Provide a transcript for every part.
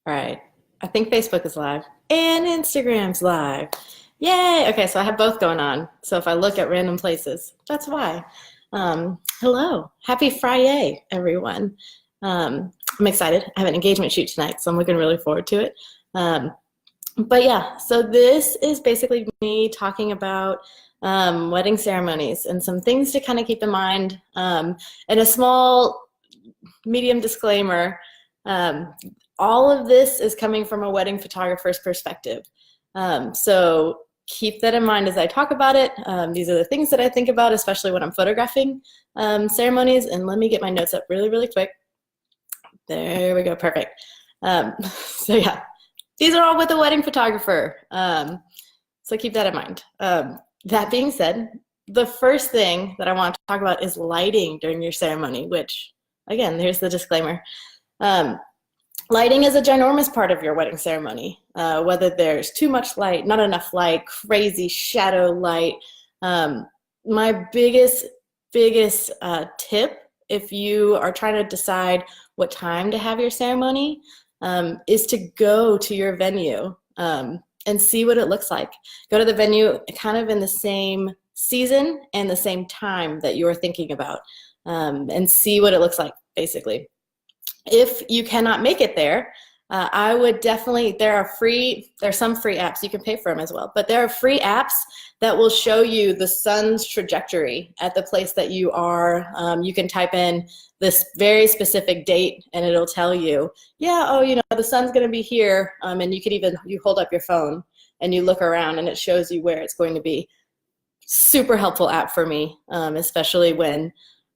All right. I think Facebook is live and Instagram's live. Yay! Okay, so I have both going on. So if I look at random places, that's why. Hello. Happy Friday, everyone. I'm excited. I have an engagement shoot tonight, so I'm looking really forward to it. But yeah, so this is basically me talking about wedding ceremonies and some things to kind of keep in mind. And a small, medium disclaimer. Um, all of this is coming from a wedding photographer's perspective. So keep that in mind as I talk about it. These are the things that I think about, especially when I'm photographing ceremonies. And let me get my notes up really, really quick. There we go, perfect. So yeah, these are all with a wedding photographer. So keep that in mind. That being said, the first thing that I want to talk about is lighting during your ceremony, which, again, here's the disclaimer. Lighting is a ginormous part of your wedding ceremony, whether there's too much light, not enough light, crazy shadow light. My biggest tip, if you are trying to decide what time to have your ceremony, is to go to your venue and see what it looks like. Go to the venue kind of in the same season and the same time that you're thinking about, and see what it looks like, basically. If you cannot make it there, I would definitely, there are some free apps, you can pay for them as well, but there are free apps that will show you the sun's trajectory at the place that you are. You can type in this very specific date and it'll tell you, yeah, oh, you know, the sun's gonna be here, and you could even, you hold up your phone and you look around and it shows you where it's going to be. Super helpful app for me, especially when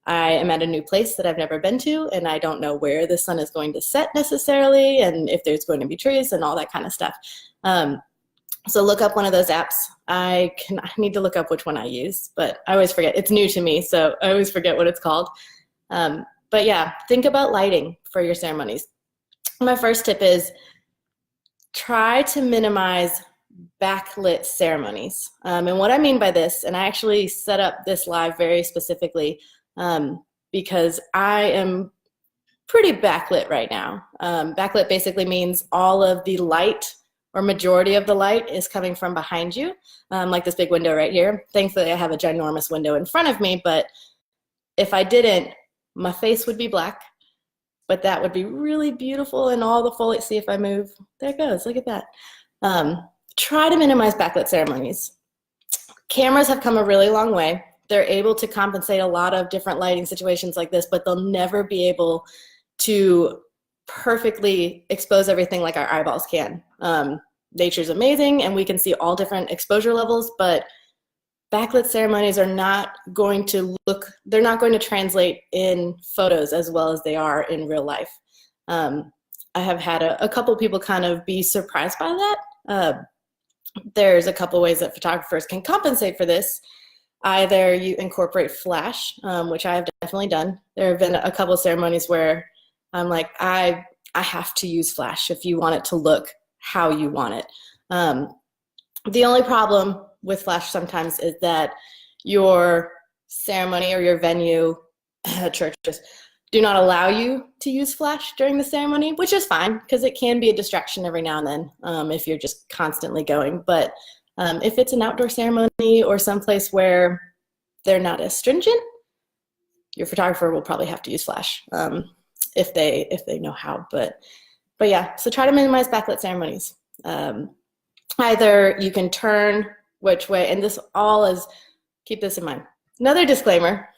I am at a new place that I've never been to and I don't know where the sun is going to set necessarily and if there's going to be trees and all that kind of stuff. So look up one of those apps. I need to look up which one I use, but I always forget. It's new to me, so I always forget what it's called. But yeah, think about lighting for your ceremonies. My first tip is try to minimize backlit ceremonies. And what I mean by this, and I actually set up this live very specifically, because I am pretty backlit right now. Backlit basically means all of the light or majority of the light is coming from behind you, like this big window right here. Thankfully, I have a ginormous window in front of me, but if I didn't, my face would be black, but that would be really beautiful and all the foliage. See if I move, there it goes, look at that. Try to minimize backlit ceremonies. Cameras have come a really long way. They're able to compensate a lot of different lighting situations like this, but they'll never be able to perfectly expose everything like our eyeballs can. Nature's amazing and we can see all different exposure levels, but backlit ceremonies are not going to they're not going to translate in photos as well as they are in real life. I have had a couple people kind of be surprised by that. There's a couple ways that photographers can compensate for this. Either you incorporate flash, which I have definitely done. There have been a couple of ceremonies where I'm like, I have to use flash if you want it to look how you want it. The only problem with flash sometimes is that your ceremony or your venue, churches, do not allow you to use flash during the ceremony, which is fine because it can be a distraction every now and then if you're just constantly going. But if it's an outdoor ceremony or someplace where they're not as stringent, your photographer will probably have to use flash if they know how. But yeah, so try to minimize backlit ceremonies. Either you can turn which way, and this all is, keep this in mind. Another disclaimer,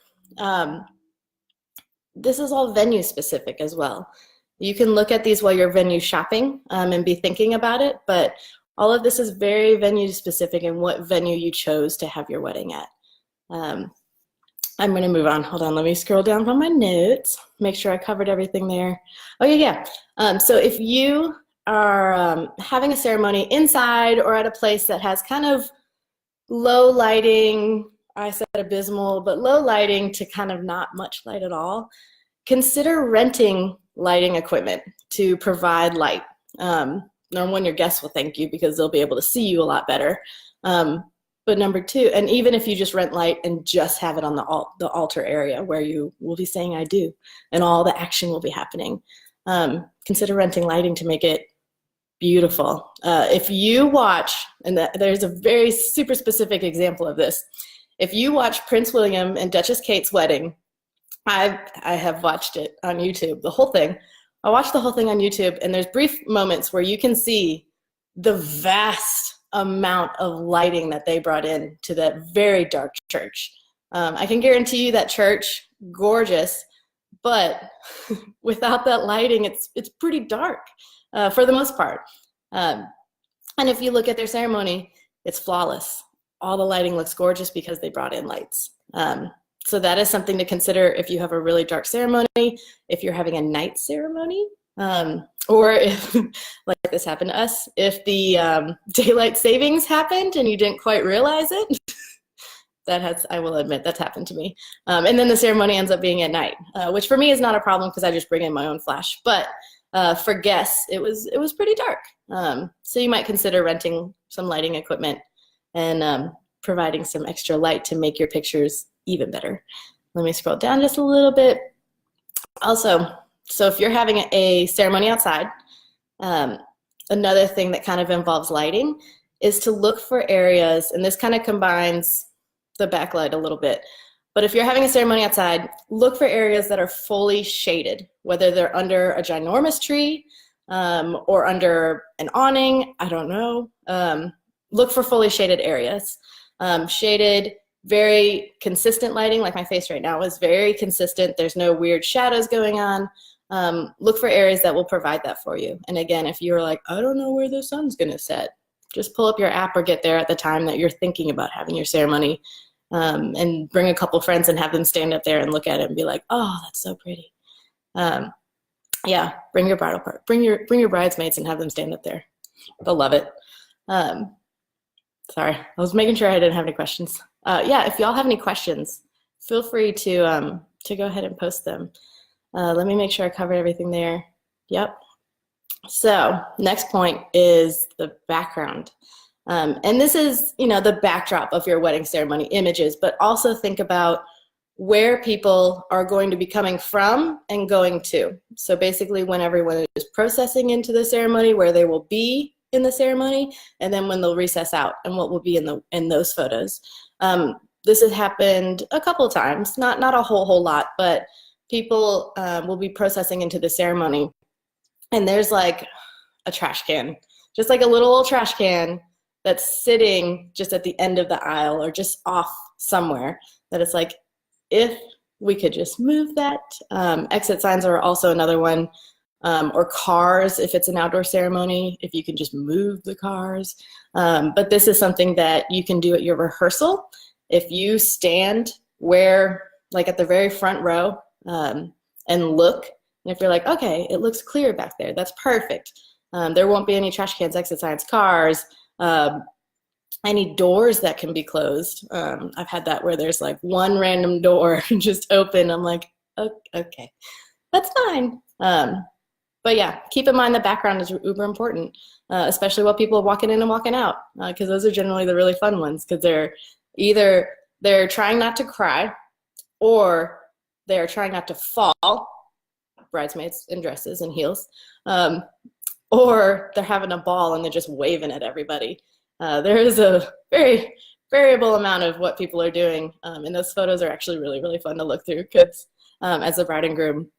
this is all venue specific as well. You can look at these while you're venue shopping and be thinking about it, but all of this is very venue specific and what venue you chose to have your wedding at. I'm going to move on. Hold on, let me scroll down from my notes, make sure I covered everything there. Oh yeah. So if you are having a ceremony inside or at a place that has kind of low lighting, I said abysmal, but low lighting to kind of not much light at all, consider renting lighting equipment to provide light. Number one, your guests will thank you because they'll be able to see you a lot better. But number two, and even if you just rent light and just have it on the altar area where you will be saying I do and all the action will be happening, consider renting lighting to make it beautiful. If you watch, and there's a very super specific example of this. If you watch Prince William and Duchess Kate's wedding, I have watched it on YouTube, the whole thing. I watched the whole thing on YouTube, and there's brief moments where you can see the vast amount of lighting that they brought in to that very dark church. I can guarantee you that church, gorgeous, but without that lighting, it's pretty dark for the most part. And if you look at their ceremony, it's flawless. All the lighting looks gorgeous because they brought in lights. So that is something to consider if you have a really dark ceremony, if you're having a night ceremony, or if, like this happened to us, if the daylight savings happened and you didn't quite realize it. I will admit, that's happened to me. And then the ceremony ends up being at night, which for me is not a problem because I just bring in my own flash. But for guests, it was pretty dark. So you might consider renting some lighting equipment and providing some extra light to make your pictures even better. Let me scroll down just a little bit. Also, so if you're having a ceremony outside, another thing that kind of involves lighting is to look for areas, and this kind of combines the backlight a little bit. But if you're having a ceremony outside, look for areas that are fully shaded, whether they're under a ginormous tree or under an awning, I don't know. Look for fully shaded areas. Shaded, very consistent lighting, like my face right now is very consistent. There's no weird shadows going on. Look for areas that will provide that for you. And again, if you're like, I don't know where the sun's gonna set, just pull up your app or get there at the time that you're thinking about having your ceremony, and bring a couple friends and have them stand up there and look at it and be like, oh, that's so pretty. Yeah, bring your bridal part, bring your bridesmaids and have them stand up there. They'll love it. Sorry, I was making sure I didn't have any questions. Yeah, if y'all have any questions, feel free to go ahead and post them. Let me make sure I covered everything there. Yep. So next point is the background. And this is, the backdrop of your wedding ceremony images, but also think about where people are going to be coming from and going to. So basically when everyone is processing into the ceremony, where they will be in the ceremony, and then when they'll recess out and what will be in those photos. This has happened a couple of times, not a whole lot, but people will be processing into the ceremony, and there's like a trash can, just like a little old trash can that's sitting just at the end of the aisle or just off somewhere, that it's like, if we could just move that. Exit signs are also another one, or cars if it's an outdoor ceremony, if you can just move the cars. But this is something that you can do at your rehearsal. If you stand like at the very front row, and look, and if you're like, okay, it looks clear back there, that's perfect. There won't be any trash cans, exit signs, cars, any doors that can be closed. I've had that where there's like one random door just open. I'm like, okay, that's fine. But yeah, keep in mind the background is uber important, especially while people are walking in and walking out, because those are generally the really fun ones, because they're trying not to cry, or they're trying not to fall, bridesmaids in dresses and heels, or they're having a ball and they're just waving at everybody. There is a very variable amount of what people are doing, and those photos are actually really, really fun to look through, because as a bride and groom,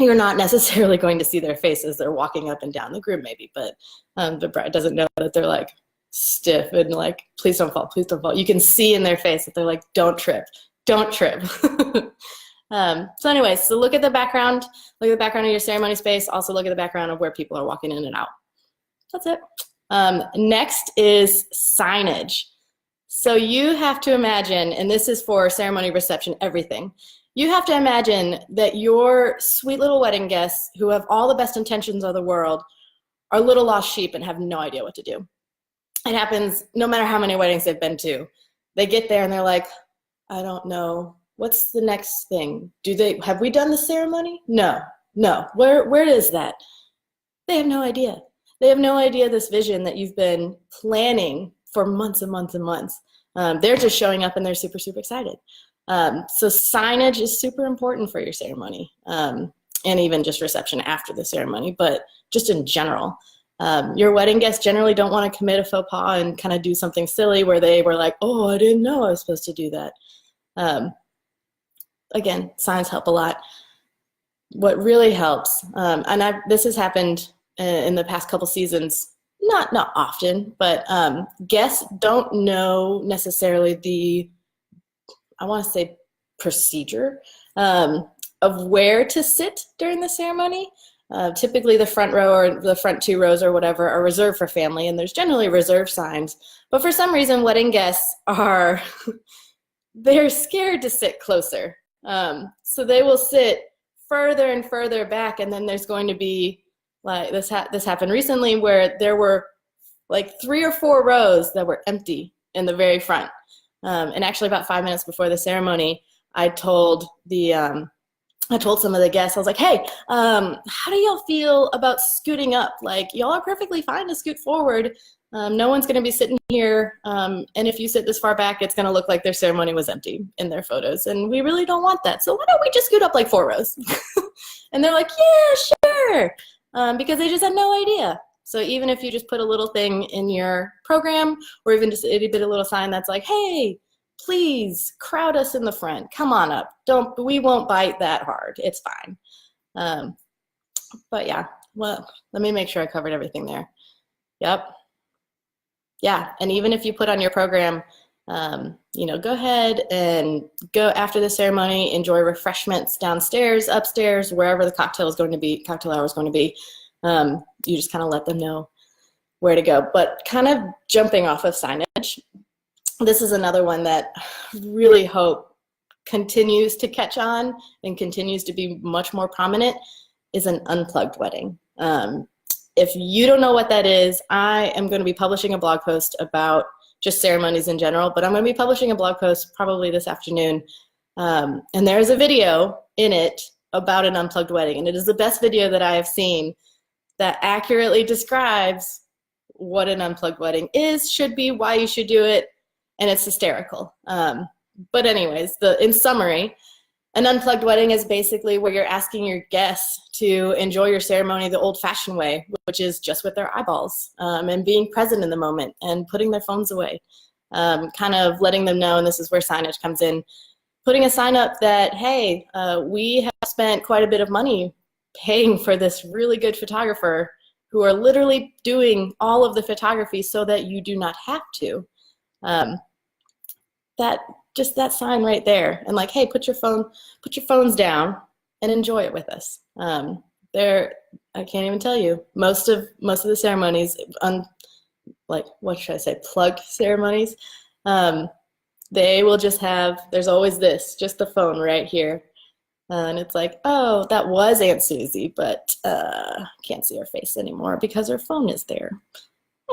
you're not necessarily going to see their faces. They're walking up and down, the groom maybe, but the bride doesn't know that they're like stiff and like, please don't fall, please don't fall. You can see in their face that they're like, don't trip, don't trip. So anyways, so look at the background, look at the background of your ceremony space, also look at the background of where people are walking in and out. That's it. Next is signage. So you have to imagine, and this is for ceremony, reception, everything. You have to imagine that your sweet little wedding guests, who have all the best intentions of the world, are little lost sheep and have no idea what to do. It happens no matter how many weddings they've been to. They get there and they're like, I don't know. What's the next thing? Have we done the ceremony? No. Where is that? They have no idea. They have no idea this vision that you've been planning for months and months and months. They're just showing up and they're super, super excited. So signage is super important for your ceremony, and even just reception after the ceremony, but just in general. Your wedding guests generally don't want to commit a faux pas and kind of do something silly where they were like, oh, I didn't know I was supposed to do that. Again, signs help a lot. What really helps, and this has happened in the past couple seasons, not often, but guests don't know necessarily the, I want to say, procedure of where to sit during the ceremony. Typically the front row or the front 2 rows or whatever are reserved for family, and there's generally reserved signs. But for some reason, wedding guests are, they're scared to sit closer. So they will sit further and further back, and then there's going to be, like this happened recently where there were like 3 or 4 rows that were empty in the very front. And actually about 5 minutes before the ceremony, I told some of the guests, I was like, hey, how do y'all feel about scooting up? Like, y'all are perfectly fine to scoot forward. No one's going to be sitting here. And if you sit this far back, it's going to look like their ceremony was empty in their photos. And we really don't want that. So why don't we just scoot up like 4 rows? And they're like, yeah, sure. Because they just had no idea. So even if you just put a little thing in your program, or even just a little sign that's like, hey, please crowd us in the front. Come on up. We won't bite that hard. It's fine. But yeah, well, let me make sure I covered everything there. Yep. Yeah, and even if you put on your program, go ahead and go after the ceremony, enjoy refreshments downstairs, upstairs, wherever the cocktail hour is going to be. You just kind of let them know where to go. But kind of jumping off of signage, this is another one that I really hope continues to catch on and continues to be much more prominent, is an unplugged wedding. If you don't know what that is, I am going to be publishing a blog post about just ceremonies in general, but I'm going to be publishing a blog post probably this afternoon. And there's a video in it about an unplugged wedding, and it is the best video that I have seen that accurately describes what an unplugged wedding is, should be, why you should do it, and it's hysterical. But anyways, in summary, an unplugged wedding is basically where you're asking your guests to enjoy your ceremony the old-fashioned way, which is just with their eyeballs, and being present in the moment and putting their phones away, kind of letting them know, and this is where signage comes in, putting a sign up that, hey, we have spent quite a bit of money paying for this really good photographer who are literally doing all of the photography so that you do not have to. That sign right there, and like, hey, put your phones down and enjoy it with us. I can't even tell you, most of the ceremonies, plug ceremonies, they will just have, there's always just the phone right here. And it's like, oh, that was Aunt Susie, but can't see her face anymore because her phone is there.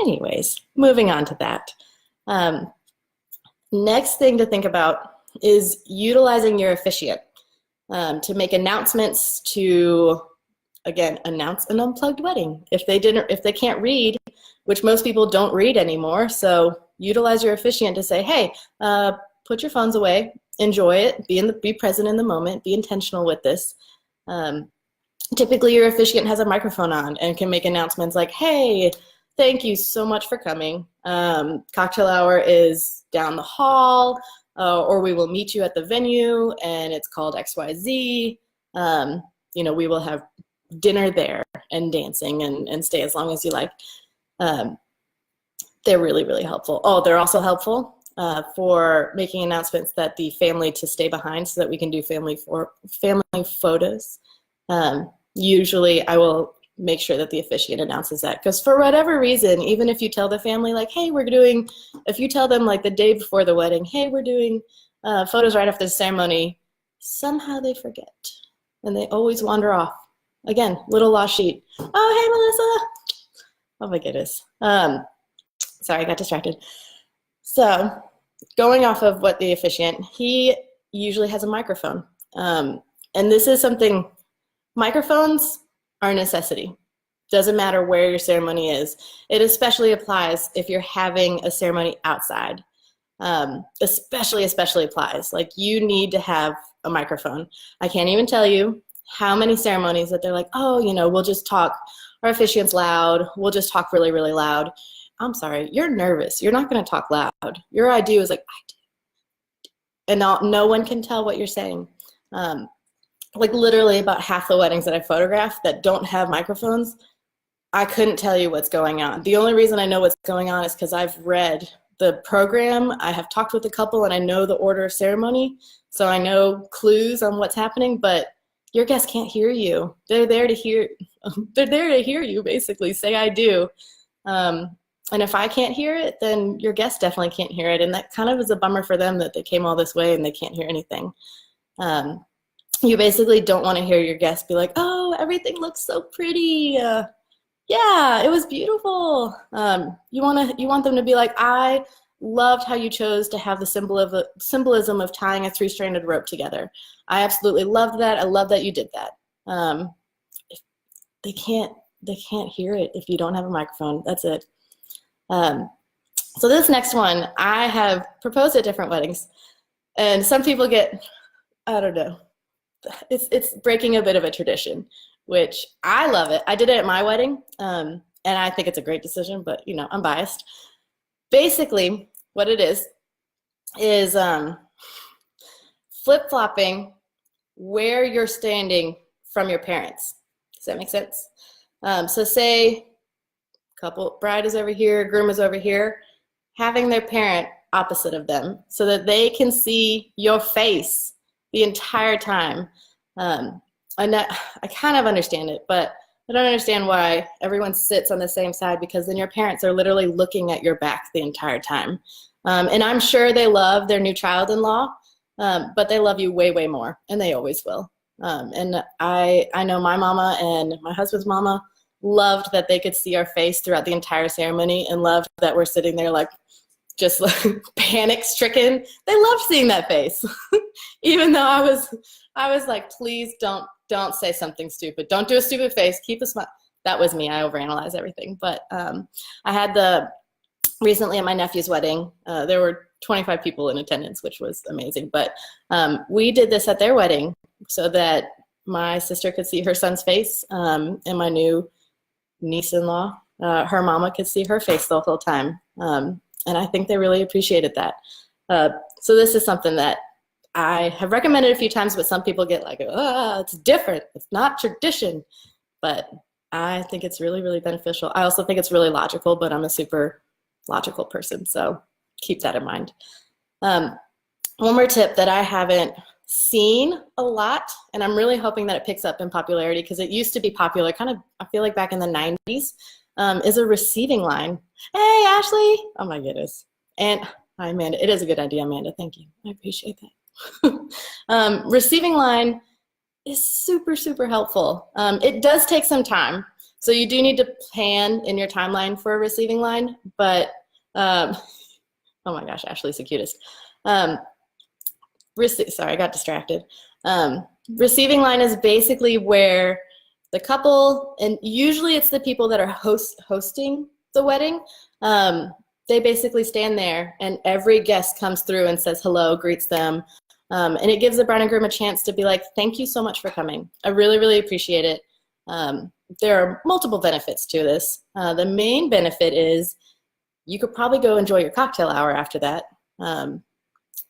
Anyways, moving on to that. Next thing to think about is utilizing your officiant to make announcements to, again, announce an unplugged wedding. If they can't read, which most people don't read anymore, so utilize your officiant to say, hey, put your phones away, enjoy it, be present in the moment, be intentional with this. Typically your officiant has a microphone on and can make announcements like, hey, thank you so much for coming. Cocktail hour is down the hall, or we will meet you at the venue, and it's called XYZ. We will have dinner there and dancing and stay as long as you like. They're really, really helpful. Oh, they're also helpful for making announcements that the family to stay behind so that we can do family photos. Usually I will make sure that the officiant announces that, because for whatever reason, even if you tell the family like, hey, if you tell them like the day before the wedding, hey, we're doing photos right after the ceremony, somehow they forget and they always wander off. Again, little lost sheet. Oh, hey, Melissa. Oh my goodness. Sorry, I got distracted. So going off of what the officiant, he usually has a microphone. And this is something, microphones are a necessity. Doesn't matter where your ceremony is. It especially applies if you're having a ceremony outside. Especially applies. Like, you need to have a microphone. I can't even tell you how many ceremonies that they're like, oh, we'll just talk our officiant's loud. We'll just talk really, really loud. I'm sorry, you're nervous. You're not going to talk loud. Your I do is like, I do. And no one can tell what you're saying. Like literally about half the weddings that I photographed that don't have microphones, I couldn't tell you what's going on. The only reason I know what's going on is because I've read the program, I have talked with the couple, and I know the order of ceremony, so I know clues on what's happening, but your guests can't hear you. They're there to hear you, basically. Say I do. And if I can't hear it, then your guests definitely can't hear it, and that kind of is a bummer for them that they came all this way and they can't hear anything. You basically don't want to hear your guests be like, oh, everything looks so pretty. Yeah, it was beautiful. You want them to be like, I loved how you chose to have the symbolism of tying a 3-stranded rope together. I absolutely loved that. I love that you did that. They can't hear it if you don't have a microphone. That's it. So this next one, I have proposed at different weddings, and some people get, I don't know, it's breaking a bit of a tradition, which I love it. I did it at my wedding, and I think it's a great decision, but I'm biased. Basically, what it is flip-flopping where you're standing from your parents. Does that make sense? So say bride is over here, groom is over here, having their parent opposite of them so that they can see your face the entire time. I kind of understand it, but I don't understand why everyone sits on the same side, because then your parents are literally looking at your back the entire time. And I'm sure they love their new child-in-law, but they love you way, way more, and they always will. And I know my mama and my husband's mama loved that they could see our face throughout the entire ceremony, and loved that we're sitting there like just like panic-stricken. They loved seeing that face, even though I was like, please don't say something stupid. Don't do a stupid face. Keep a smile. That was me. I overanalyze everything. But I had recently at my nephew's wedding, there were 25 people in attendance, which was amazing. But we did this at their wedding so that my sister could see her son's face, and my new niece-in-law, her mama, could see her face the whole time. And I think they really appreciated that. So this is something that I have recommended a few times, but some people get like, it's different. It's not tradition. But I think it's really, really beneficial. I also think it's really logical, but I'm a super logical person, so keep that in mind. One more tip that I haven't seen a lot, and I'm really hoping that it picks up in popularity, because it used to be popular, kind of, I feel like back in the 90s, is a receiving line. Hey, Ashley. Oh my goodness. And hi, Amanda. It is a good idea, Amanda. Thank you. I appreciate that. Receiving line is super, super helpful. It does take some time. So you do need to plan in your timeline for a receiving line, but, oh my gosh, Ashley's the cutest. Sorry, I got distracted. Receiving line is basically where the couple, and usually it's the people that are hosting the wedding, they basically stand there and every guest comes through and says hello, greets them, and it gives the bride and groom a chance to be like, thank you so much for coming. I really, really appreciate it. There are multiple benefits to this. The main benefit is you could probably go enjoy your cocktail hour after that.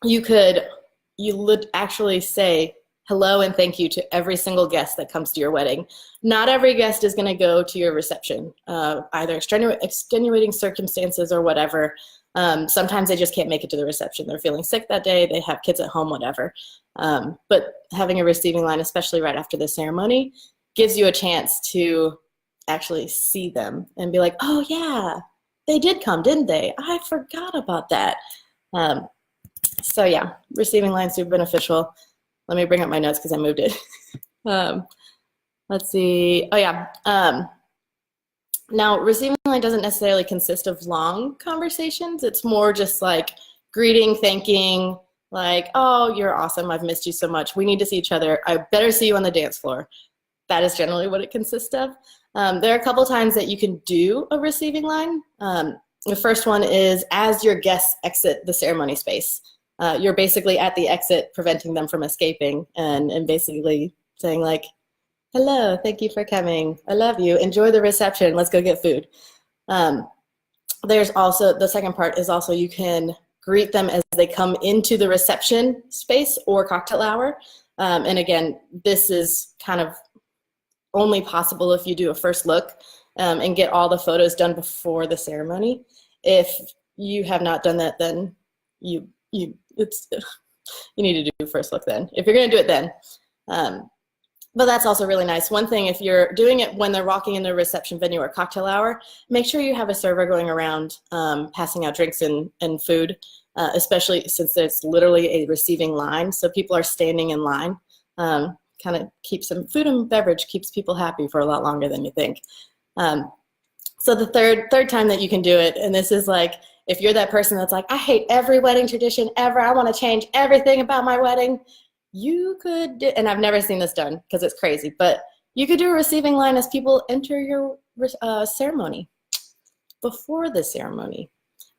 You would actually say hello and thank you to every single guest that comes to your wedding. Not every guest is going to go to your reception, either extenuating circumstances or whatever. Sometimes they just can't make it to the reception. They're feeling sick that day, they have kids at home, whatever. But having a receiving line, especially right after the ceremony, gives you a chance to actually see them and be like, oh yeah, they did come, didn't they? I forgot about that. So yeah, receiving line super beneficial. Let me bring up my notes because I moved it. Let's see. Oh yeah. Now, receiving line doesn't necessarily consist of long conversations. It's more just like greeting, thanking, like, oh, you're awesome. I've missed you so much. We need to see each other. I better see you on the dance floor. That is generally what it consists of. There are a couple times that you can do a receiving line. The first one is as your guests exit the ceremony space. You're basically at the exit preventing them from escaping and basically saying like, Hello, thank you for coming. I love you. Enjoy the reception. Let's go get food. Um, there's also, the second part is also you can greet them as they come into the reception space or cocktail hour. And again, this is kind of only possible if you do a first look and get all the photos done before the ceremony. If you have not done that, then you need to do first look then, if you're gonna do it then. But that's also really nice. One thing, if you're doing it when they're walking into a reception venue or cocktail hour, make sure you have a server going around passing out drinks and food, especially since it's literally a receiving line. So people are standing in line. Kind of keeps them, food and beverage keeps people happy for a lot longer than you think. So the third time that you can do it, and this is like, if you're that person that's like, I hate every wedding tradition ever, I want to change everything about my wedding, you could do, and I've never seen this done because it's crazy, but you could do a receiving line as people enter your ceremony, before the ceremony.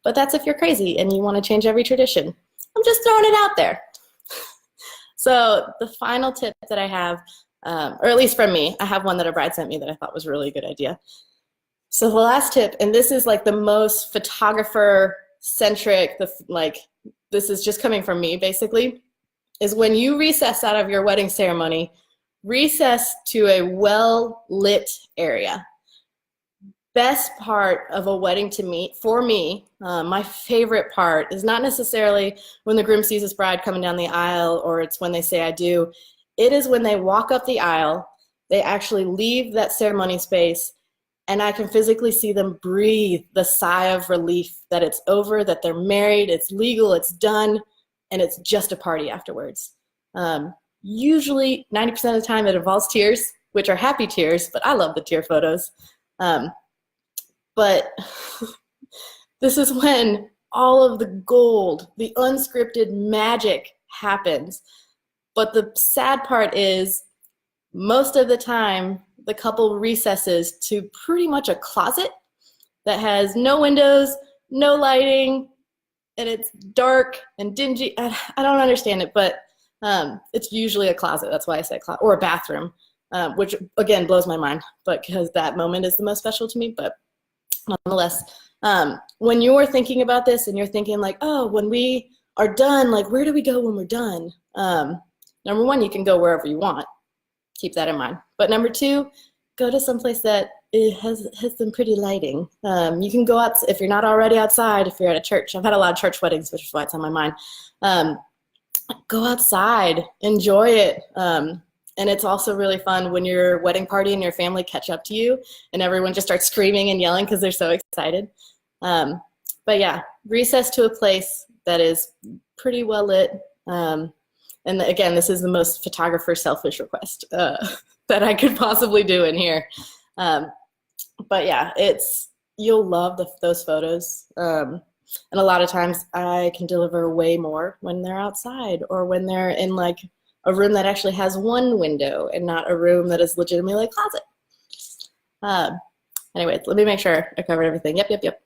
But that's if you're crazy and you want to change every tradition. I'm just throwing it out there. So the final tip that I have, or at least from me, I have one that a bride sent me that I thought was really a good idea. So the last tip, and this is like the most photographer-centric, this is just coming from me basically, is when you recess out of your wedding ceremony, recess to a well-lit area. Best part of a wedding for me, my favorite part is not necessarily when the groom sees his bride coming down the aisle or it's when they say I do. It is when they walk up the aisle, they actually leave that ceremony space, and I can physically see them breathe the sigh of relief that it's over, that they're married, it's legal, it's done, and it's just a party afterwards. Usually 90% of the time it involves tears, which are happy tears, but I love the tear photos. But this is when all of the gold, the unscripted magic happens. But the sad part is most of the time the couple recesses to pretty much a closet that has no windows, no lighting, and it's dark and dingy. I don't understand it, but it's usually a closet. That's why I said closet, or a bathroom, which again blows my mind, but because that moment is the most special to me. But nonetheless, when you're thinking about this and you're thinking like, oh, when we are done, like where do we go when we're done? Number one, you can go wherever you want. Keep that in mind. But number two, go to someplace that has some pretty lighting. You can go out if you're not already outside. If you're at a church, I've had a lot of church weddings, which is why it's on my mind. Go outside, enjoy it. And it's also really fun when your wedding party and your family catch up to you and everyone just starts screaming and yelling because they're so excited. But yeah, recess to a place that is pretty well lit. And again, this is the most photographer selfish request that I could possibly do in here. But yeah, you'll love those photos. And a lot of times I can deliver way more when they're outside or when they're in like a room that actually has one window and not a room that is legitimately a closet. Anyway, let me make sure I covered everything. Yep.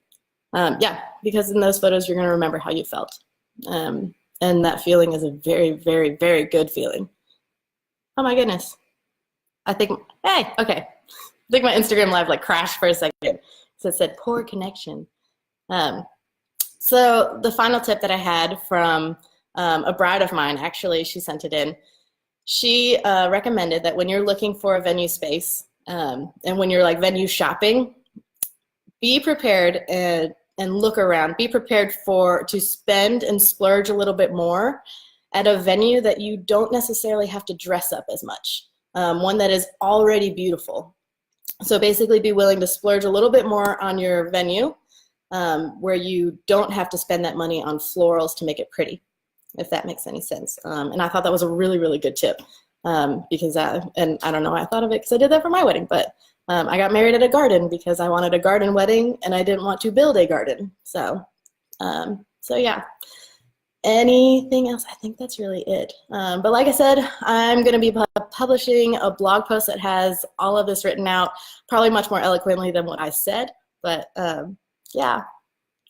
Yeah, because in those photos, you're going to remember how you felt. And that feeling is a very, very, very good feeling. Oh my goodness. Hey, okay. I think my Instagram live like crashed for a second. So it said poor connection. So the final tip that I had from a bride of mine, actually, she sent it in. She recommended that when you're looking for a venue space and when you're like venue shopping, be prepared and look around. Be prepared to spend and splurge a little bit more at a venue that you don't necessarily have to dress up as much. One that is already beautiful. So basically be willing to splurge a little bit more on your venue where you don't have to spend that money on florals to make it pretty, if that makes any sense. And I thought that was a really, really good tip because and I don't know why I thought of it because I did that for my wedding, but I got married at a garden because I wanted a garden wedding and I didn't want to build a garden. So yeah. Anything else? I think that's really it. But like I said, I'm going to be publishing a blog post that has all of this written out, probably much more eloquently than what I said. But yeah,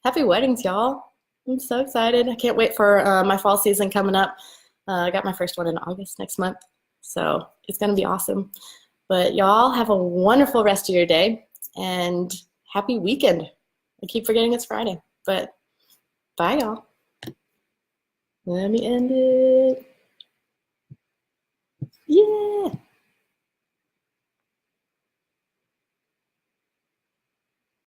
happy weddings, y'all. I'm so excited. I can't wait for my fall season coming up. I got my first one in August next month. So it's going to be awesome. But y'all have a wonderful rest of your day and happy weekend. I keep forgetting it's Friday, but bye, y'all. Let me end it. Yeah.